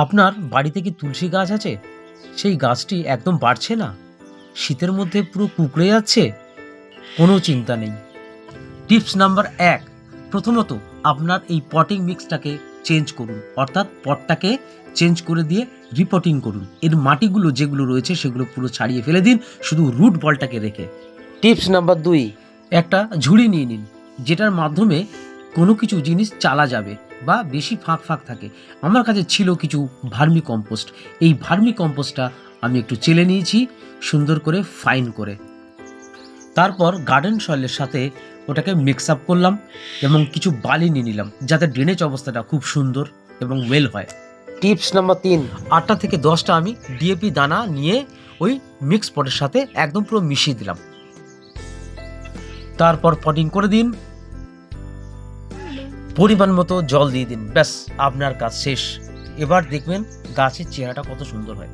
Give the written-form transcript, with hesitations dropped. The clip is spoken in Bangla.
আপনার বাড়িতে কি তুলসী গাছ আছে? সেই গাছটি একদম বাড়ছে না, শীতের মধ্যে পুরো কুঁকড়ে যাচ্ছে? কোনো চিন্তা নেই। টিপস নাম্বার ১, প্রথমত আপনার এই পটিং মিক্সটাকে চেঞ্জ করুন, অর্থাৎ পটটাকে চেঞ্জ করে দিয়ে রিপটিং করুন। এর মাটিগুলো যেগুলো রয়েছে সেগুলো পুরো ছাড়িয়ে ফেলে দিন, শুধু রুট বলটাকে রেখে। টিপস নাম্বার 2, একটা ঝুড়ি নিয়ে নিন, যেটার মাধ্যমে কোনো কিছু জিনিস চালা যাবে বা বেশি ফাঁক ফাঁক থাকে। আমার কাছে ছিল কিছু ভার্মি কম্পোস্ট। এই ভার্মি কম্পোস্টটা আমি একটু চেলে নিয়েছি সুন্দর করে, ফাইন করে। তারপর গার্ডেন সয়েলের সাথে ওটাকে মিক্স আপ করলাম এবং কিছু বালি নিয়ে নিলাম, যাতে ড্রেনেজ অবস্থাটা খুব সুন্দর এবং ওয়েল হয়। টিপস নাম্বার 3, 8টা থেকে 10টা আমি ডিএপি দানা নিয়ে ওই মিক্স পটের সাথে একদম পুরো মিশিয়ে দিলাম। তারপর পটিং করে দিন, পরিমাণ মতো জল দিয়ে দিন, ব্যাস আপনার কাজ শেষ। এবার দেখবেন গাছের চেহারাটা কত সুন্দর হয়।